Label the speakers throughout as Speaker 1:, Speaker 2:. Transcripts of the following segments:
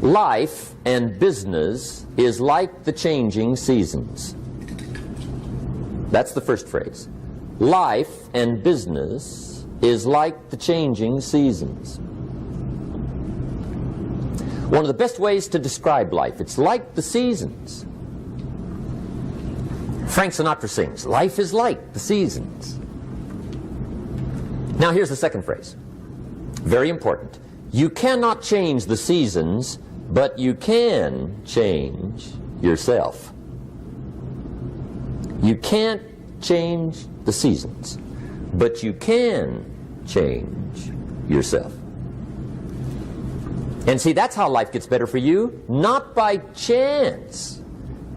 Speaker 1: Life and business is like the changing seasons. That's the first phrase. Life and business is like the changing seasons. One of the best ways to describe life, it's like the seasons. Frank Sinatra sings, life is like the seasons. Now here's the second phrase. Very important. You cannot change the seasons, but you can change yourself. You can't change the seasons, but you can change yourself. And see, that's how life gets better for you, not by chance,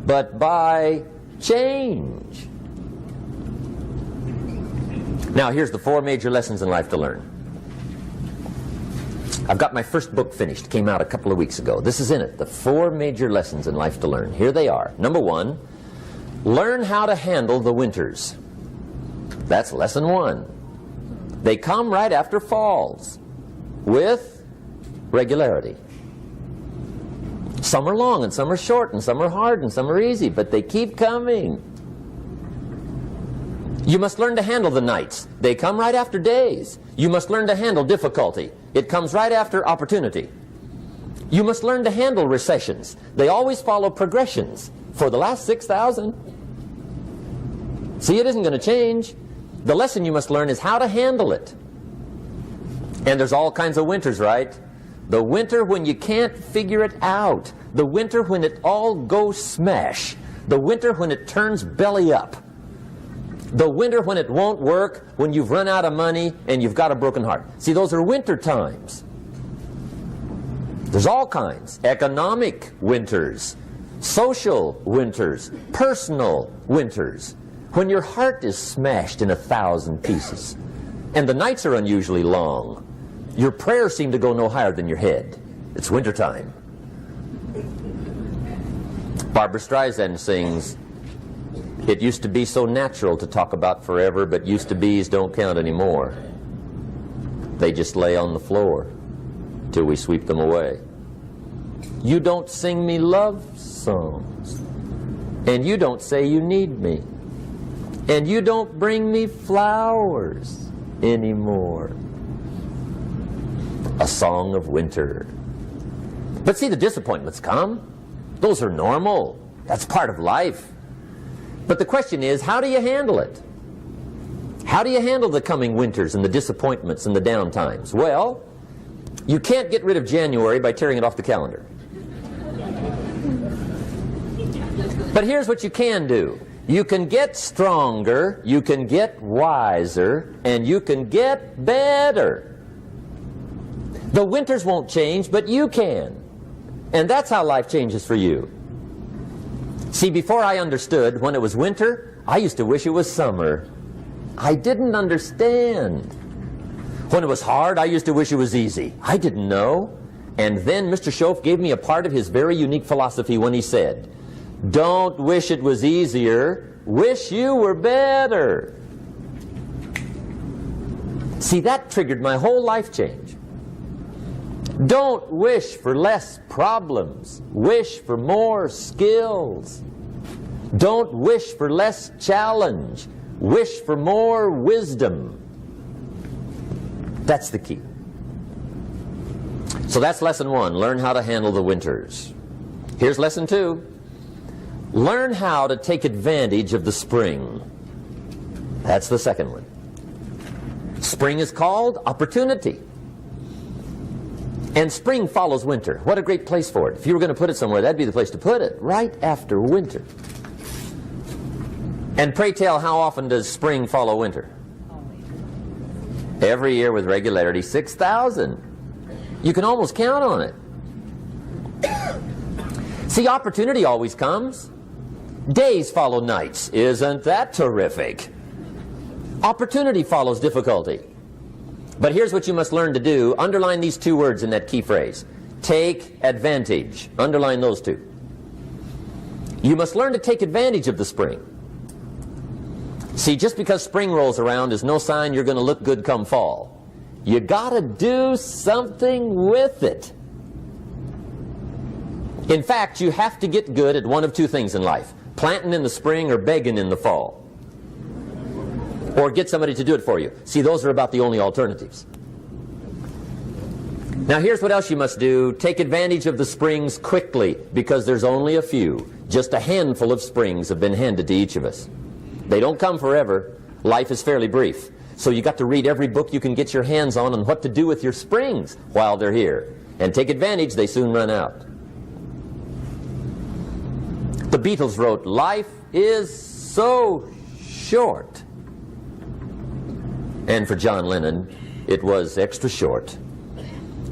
Speaker 1: but by change. Now, here's the 4 major lessons in life to learn. I've got my first book finished, came out a couple of weeks ago. This is in it, the 4 major lessons in life to learn. Here they are. Number 1, learn how to handle the winters. That's lesson 1. They come right after falls, with regularity. Some are long, and some are short, and some are hard, and some are easy, but they keep coming. You must learn to handle the nights. They come right after days. You must learn to handle difficulty. It comes right after opportunity. You must learn to handle recessions. They always follow progressions for the last 6,000. See, it isn't going to change. The lesson you must learn is how to handle it. And there's all kinds of winters, right? The winter when you can't figure it out. The winter when it all goes smash. The winter when it turns belly up. The winter when it won't work, when you've run out of money and you've got a broken heart. See, those are winter times. There's all kinds. Economic winters, social winters, personal winters. When your heart is smashed in 1,000 pieces and the nights are unusually long, your prayers seem to go no higher than your head. It's winter time. Barbra Streisand sings, "It used to be so natural to talk about forever, but used to be's don't count anymore. They just lay on the floor till we sweep them away. You don't sing me love songs, and you don't say you need me, and you don't bring me flowers anymore." A song of winter. But see, the disappointments come. Those are normal. That's part of life. But the question is, how do you handle it? How do you handle the coming winters and the disappointments and the down times? Well, you can't get rid of January by tearing it off the calendar. But here's what you can do. You can get stronger, you can get wiser, and you can get better. The winters won't change, but you can. And that's how life changes for you. See, before I understood, when it was winter, I used to wish it was summer. I didn't understand. When it was hard, I used to wish it was easy. I didn't know. And then Mr. Schoaf gave me a part of his very unique philosophy when he said, "Don't wish it was easier, wish you were better." See, that triggered my whole life change. Don't wish for less problems. Wish for more skills. Don't wish for less challenge. Wish for more wisdom. That's the key. So that's lesson 1. Learn how to handle the winters. Here's lesson 2. Learn how to take advantage of the spring. That's the second one. Spring is called opportunity. And spring follows winter. What a great place for it. If you were going to put it somewhere, that'd be the place to put it, right after winter. And pray tell, how often does spring follow winter? Every year with regularity, 6,000. You can almost count on it. See, opportunity always comes. Days follow nights. Isn't that terrific? Opportunity follows difficulty. But here's what you must learn to do. Underline these 2 words in that key phrase. Take advantage. Underline those 2. You must learn to take advantage of the spring. See, just because spring rolls around is no sign you're going to look good come fall. You got to do something with it. In fact, you have to get good at one of two things in life: planting in the spring or begging in the fall. Or get somebody to do it for you. See, those are about the only alternatives. Now here's what else you must do. Take advantage of the springs quickly, because there's only a few. Just a handful of springs have been handed to each of us. They don't come forever. Life is fairly brief. So you got to read every book you can get your hands on what to do with your springs while they're here. And take advantage, they soon run out. The Beatles wrote, "Life is so short." And for John Lennon, it was extra short.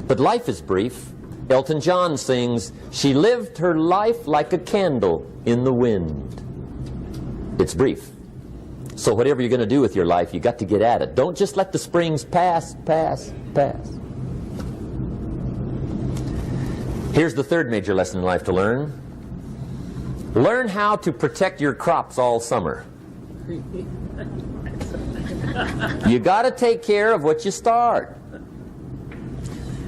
Speaker 1: But life is brief. Elton John sings, "She lived her life like a candle in the wind." It's brief. So whatever you're going to do with your life, you got to get at it. Don't just let the springs pass. Here's the third major lesson in life to learn. Learn how to protect your crops all summer. You got to take care of what you start.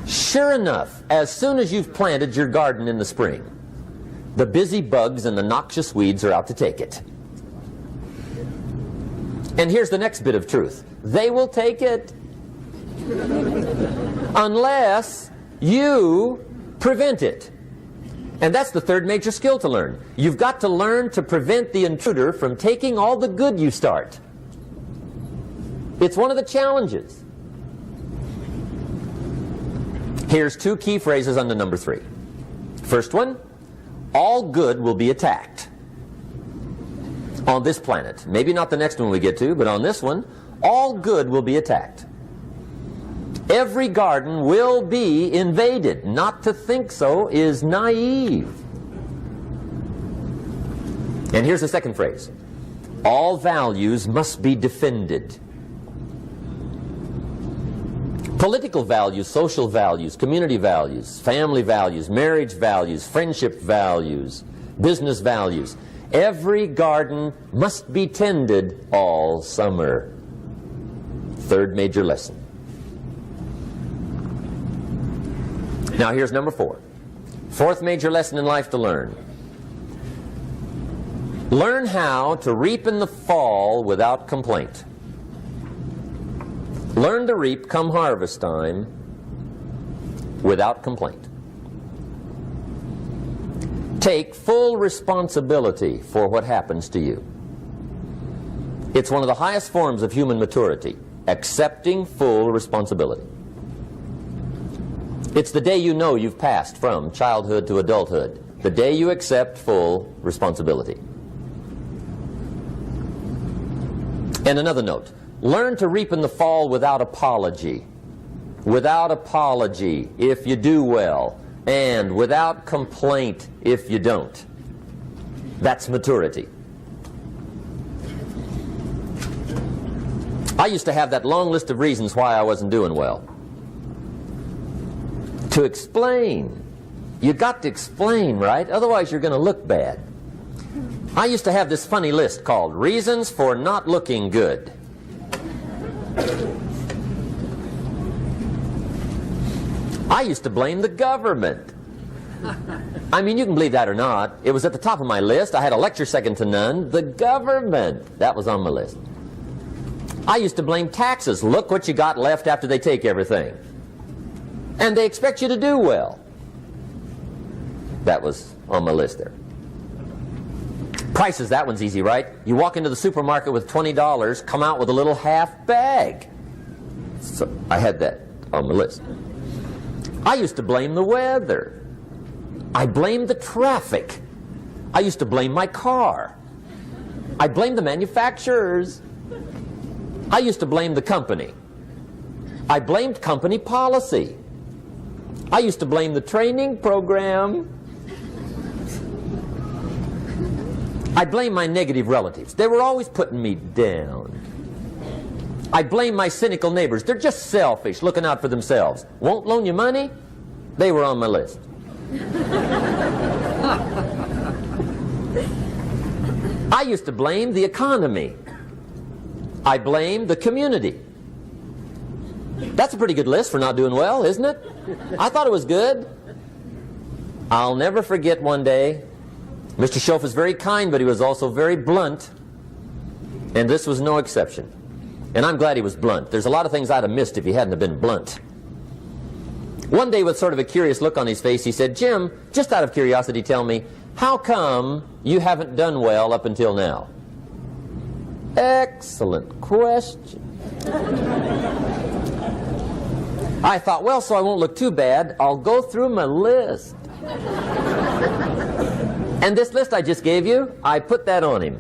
Speaker 1: Sure enough, as soon as you've planted your garden in the spring, the busy bugs and the noxious weeds are out to take it. And here's the next bit of truth. They will take it unless you prevent it. And that's the third major skill to learn. You've got to learn to prevent the intruder from taking all the good you start. It's one of the challenges. Here's two key phrases under number 3. First one, all good will be attacked. On this planet. Maybe not the next one we get to, but on this one, all good will be attacked. Every garden will be invaded. Not to think so is naive. And here's the second phrase. All values must be defended. Political values, social values, community values, family values, marriage values, friendship values, business values. Every garden must be tended all summer. Third major lesson. Now here's number 4. Fourth major lesson in life to learn. Learn how to reap in the fall without complaint. Learn to reap come harvest time without complaint. Take full responsibility for what happens to you. It's one of the highest forms of human maturity, accepting full responsibility. It's the day you know you've passed from childhood to adulthood, the day you accept full responsibility. And another note, learn to reap in the fall without apology. Without apology if you do well, and without complaint if you don't. That's maturity. I used to have that long list of reasons why I wasn't doing well. To explain. You got to explain, right? Otherwise you're going to look bad. I used to have this funny list called Reasons for Not Looking Good. I used to blame the government. I mean, you can believe that or not. It was at the top of my list. I had a lecture second to none. The government. That was on my list. I used to blame taxes. Look what you got left after they take everything. And they expect you to do well. That was on my list there. Prices, that one's easy, right? You walk into the supermarket with $20, come out with a little half bag. So I had that on the list. I used to blame the weather. I blamed the traffic. I used to blame my car. I blamed the manufacturers. I used to blame the company. I blamed company policy. I used to blame the training program. I blame my negative relatives. They were always putting me down. I blame my cynical neighbors. They're just selfish, looking out for themselves. Won't loan you money? They were on my list. I used to blame the economy. I blamed the community. That's a pretty good list for not doing well, isn't it? I thought it was good. I'll never forget one day, Mr. Schoaf was very kind, but he was also very blunt, and this was no exception. And I'm glad he was blunt. There's a lot of things I'd have missed if he hadn't have been blunt. One day, with sort of a curious look on his face, he said, "Jim, just out of curiosity, tell me, how come you haven't done well up until now?" Excellent question. I thought, well, so I won't look too bad, I'll go through my list. And this list I just gave you, I put that on him.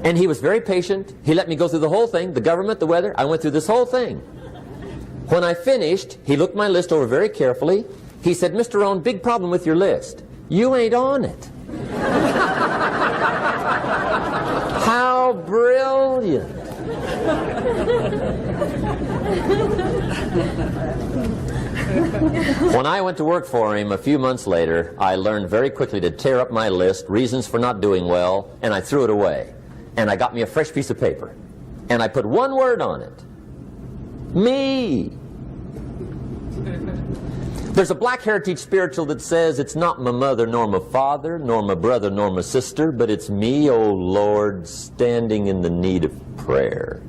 Speaker 1: And he was very patient. He let me go through the whole thing, the government, the weather. I went through this whole thing. When I finished, he looked my list over very carefully. He said, "Mr. Rohn, big problem with your list. You ain't on it." How brilliant. When I went to work for him a few months later, I learned very quickly to tear up my list, reasons for not doing well, and I threw it away. And I got me a fresh piece of paper. And I put one word on it. Me. There's a black heritage spiritual that says, "It's not my mother nor my father, nor my brother nor my sister, but it's me, O Lord, standing in the need of prayer."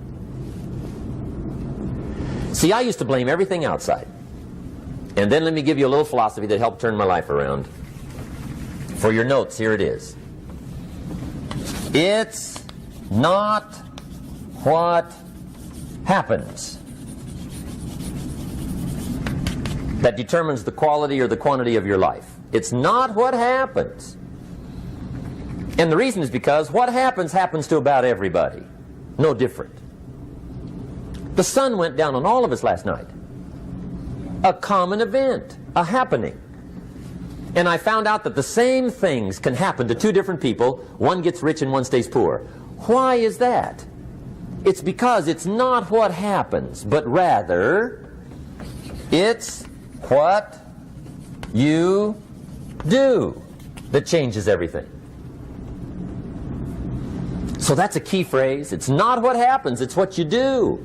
Speaker 1: See, I used to blame everything outside. And then let me give you a little philosophy that helped turn my life around. For your notes, here it is. It's not what happens that determines the quality or the quantity of your life. It's not what happens. And the reason is because what happens to about everybody. No different. The sun went down on all of us last night. A common event, a happening. And I found out that the same things can happen to two different people. One gets rich and one stays poor. Why is that? It's because it's not what happens, but rather it's what you do that changes everything. So that's a key phrase. It's not what happens, it's what you do.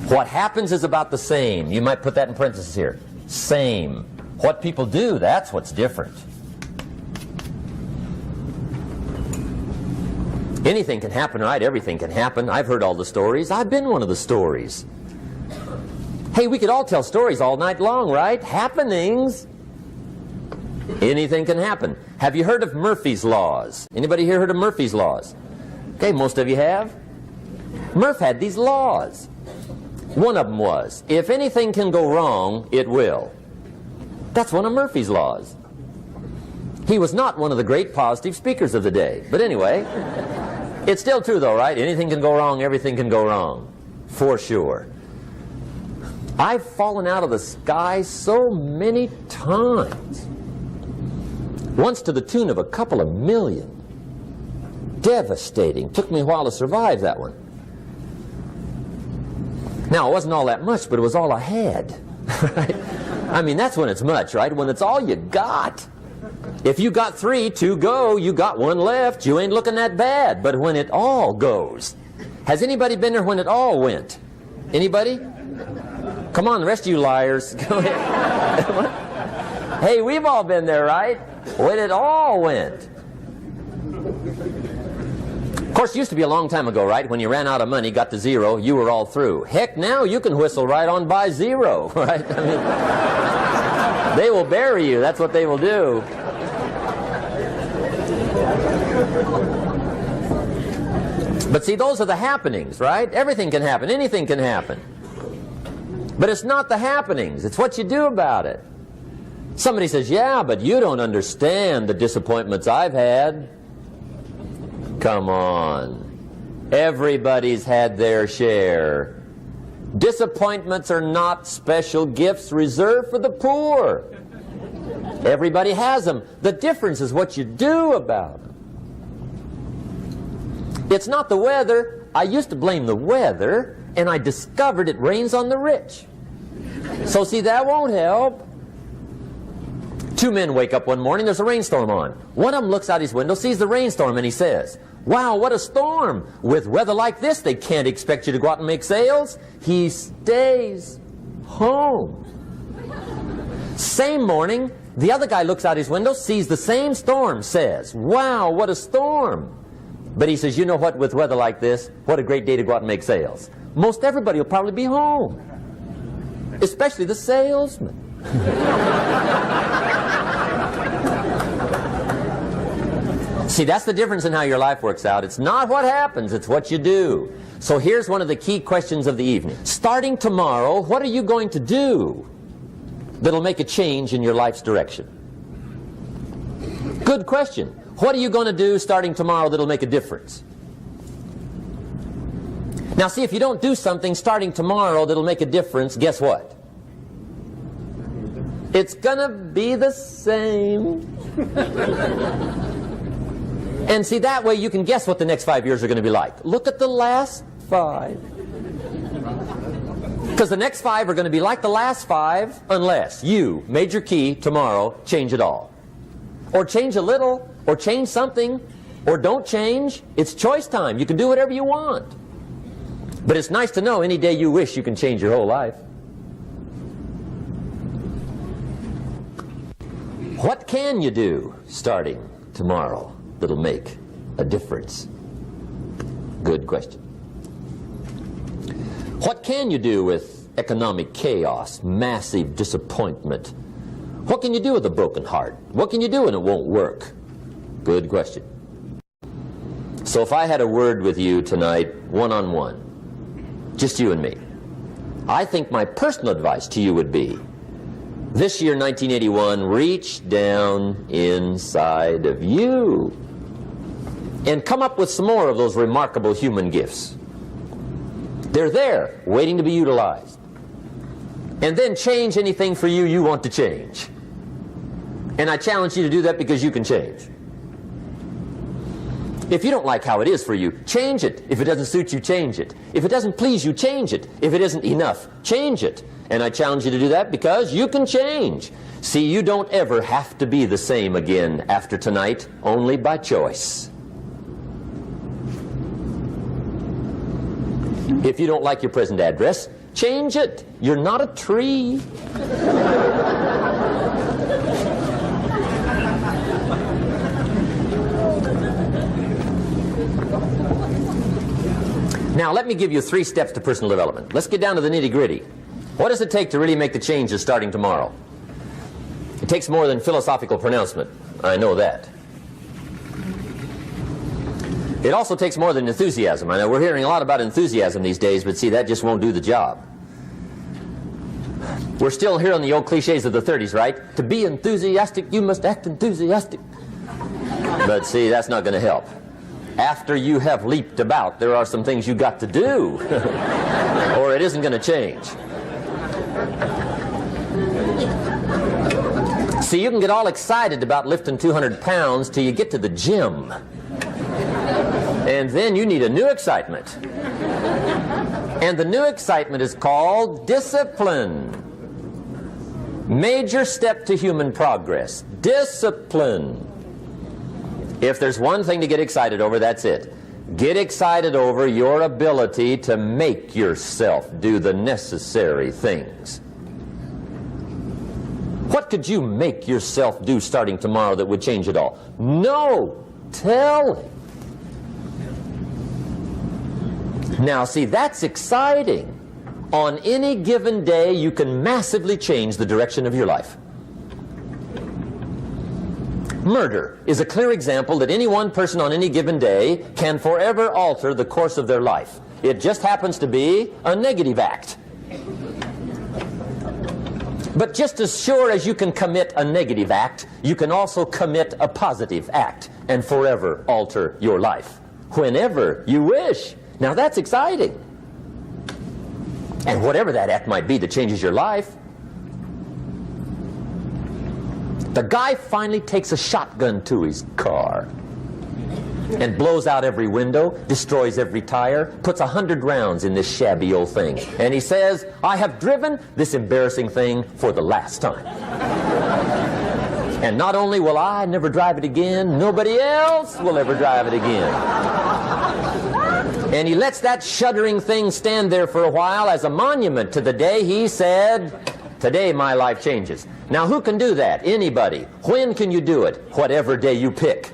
Speaker 1: What happens is about the same. You might put that in parentheses here. Same. What people do, that's what's different. Anything can happen, right? Everything can happen. I've heard all the stories. I've been one of the stories. Hey, we could all tell stories all night long, right? Happenings. Anything can happen. Have you heard of Murphy's Laws? Anybody here heard of Murphy's Laws? Okay, most of you have. Murph had these laws. One of them was, if anything can go wrong, it will. That's one of Murphy's Laws. He was not one of the great positive speakers of the day. But anyway, it's still true though, right? Anything can go wrong, everything can go wrong. For sure. I've fallen out of the sky so many times. Once to the tune of a couple of million. Devastating. Took me a while to survive that one. Now, it wasn't all that much, but it was all I had. Right? I mean, that's when it's much, right? When it's all you got. If you got 3, 2 go, you got 1 left, you ain't looking that bad. But when it all goes. Has anybody been there when it all went? Anybody? Come on, the rest of you liars. Go ahead. Hey, we've all been there, right? When it all went. Of course, it used to be a long time ago, right? When you ran out of money, got to 0, you were all through. Heck, now you can whistle right on by 0, right? I mean, they will bury you. That's what they will do. But see, those are the happenings, right? Everything can happen. Anything can happen. But it's not the happenings. It's what you do about it. Somebody says, yeah, but you don't understand the disappointments I've had. Come on. Everybody's had their share. Disappointments are not special gifts reserved for the poor. Everybody has them. The difference is what you do about them. It's not the weather. I used to blame the weather, and I discovered it rains on the rich. So see, that won't help. 2 men wake up one morning, there's a rainstorm on. One of them looks out his window, sees the rainstorm, and he says, wow, what a storm. With weather like this, they can't expect you to go out and make sales. He stays home. Same morning, the other guy looks out his window, sees the same storm, says, "Wow, what a storm." But he says, "You know what, with weather like this, what a great day to go out and make sales. Most everybody will probably be home, especially the salesman." See, that's the difference in how your life works out. It's not what happens, it's what you do. So here's one of the key questions of the evening. Starting tomorrow, what are you going to do that'll make a change in your life's direction? Good question. What are you going to do starting tomorrow that'll make a difference? Now see, if you don't do something starting tomorrow that'll make a difference, guess what? It's going to be the same. And see, that way you can guess what the next 5 years are going to be like. Look at the last 5. Because the next 5 are going to be like the last 5 unless you, major key, tomorrow, change it all. Or change a little, or change something, or don't change. It's choice time. You can do whatever you want. But it's nice to know any day you wish you can change your whole life. What can you do starting tomorrow that'll make a difference? Good question. What can you do with economic chaos, massive disappointment? What can you do with a broken heart? What can you do when it won't work? Good question. So if I had a word with you tonight, one-on-one, just you and me, I think my personal advice to you would be, this year, 1981, reach down inside of you and come up with some more of those remarkable human gifts. They're there, waiting to be utilized. And then change anything for you want to change. And I challenge you to do that because you can change. If you don't like how it is for you, change it. If it doesn't suit you, change it. If it doesn't please you, change it. If it isn't enough, change it. And I challenge you to do that because you can change. See, you don't ever have to be the same again after tonight, only by choice. If you don't like your present address, change it. You're not a tree. Now, let me give you 3 steps to personal development. Let's get down to the nitty-gritty. What does it take to really make the changes starting tomorrow? It takes more than philosophical pronouncement. I know that. It also takes more than enthusiasm. I know we're hearing a lot about enthusiasm these days, but see, that just won't do the job. We're still hearing the old cliches of the 30s, right? To be enthusiastic, you must act enthusiastic. But see, that's not going to help. After you have leaped about, there are some things you got to do, or it isn't going to change. See, you can get all excited about lifting 200 pounds till you get to the gym. And then you need a new excitement. And the new excitement is called discipline. Major step to human progress. Discipline. If there's one thing to get excited over, that's it. Get excited over your ability to make yourself do the necessary things. What could you make yourself do starting tomorrow that would change it all? No! Tell him. Now, see, that's exciting. On any given day, you can massively change the direction of your life. Murder is a clear example that any one person on any given day can forever alter the course of their life. It just happens to be a negative act. But just as sure as you can commit a negative act, you can also commit a positive act and forever alter your life whenever you wish. Now that's exciting. And whatever that act might be that changes your life. The guy finally takes a shotgun to his car and blows out every window, destroys every tire, puts 100 rounds in this shabby old thing. And he says, I have driven this embarrassing thing for the last time. And not only will I never drive it again, nobody else will ever drive it again. And he lets that shuddering thing stand there for a while as a monument to the day he said, Today my life changes. Now who can do that? Anybody. When can you do it? Whatever day you pick.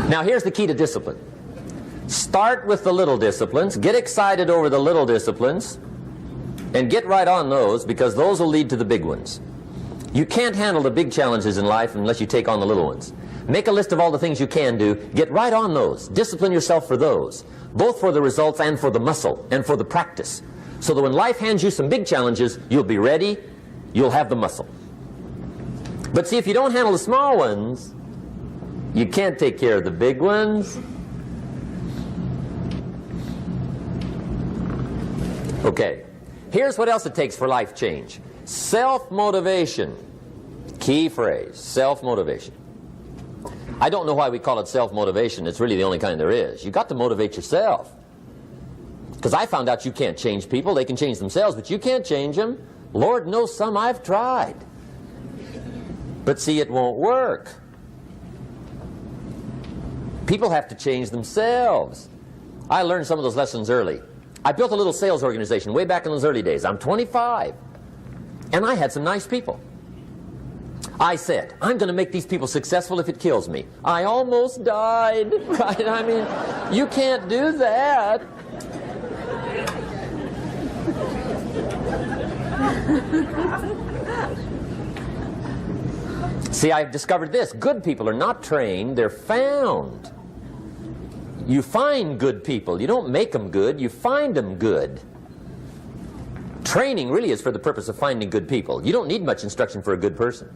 Speaker 1: Now here's the key to discipline. Start with the little disciplines, get excited over the little disciplines, and get right on those, because those will lead to the big ones. You can't handle the big challenges in life unless you take on the little ones. Make a list of all the things you can do, get right on those, discipline yourself for those, both for the results and for the muscle and for the practice, so that when life hands you some big challenges, you'll be ready, you'll have the muscle. But see, if you don't handle the small ones, you can't take care of the big ones. Okay, here's what else it takes for life change. Self-motivation. Key phrase, self-motivation. I don't know why we call it self-motivation. It's really the only kind there is. You've got to motivate yourself. Because I found out you can't change people. They can change themselves, but you can't change them. Lord knows some I've tried. But see, it won't work. People have to change themselves. I learned some of those lessons early. I built a little sales organization way back in those early days. I'm 25. And I had some nice people. I said, I'm going to make these people successful if it kills me. I almost died. Right? I mean, you can't do that. See, I've discovered this. Good people are not trained, they're found. You find good people. You don't make them good, you find them good. Training really is for the purpose of finding good people. You don't need much instruction for a good person.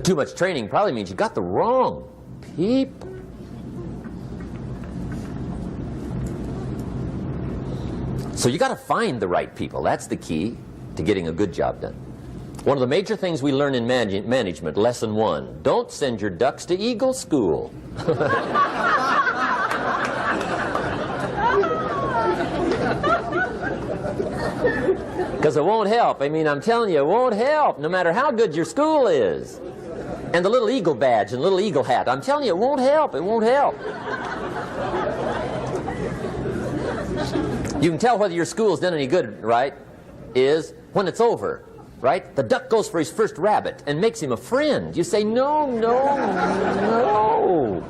Speaker 1: Too much training probably means you got the wrong people. So you got to find the right people. That's the key to getting a good job done. One of the major things we learn in management, lesson 1, don't send your ducks to Eagle School. Because it won't help. I mean, I'm telling you, it won't help, no matter how good your school is. And the little eagle badge and little eagle hat, I'm telling you, it won't help. It won't help. You can tell whether your school's done any good, right, is when it's over, right? The duck goes for his first rabbit and makes him a friend. You say, no, no, no.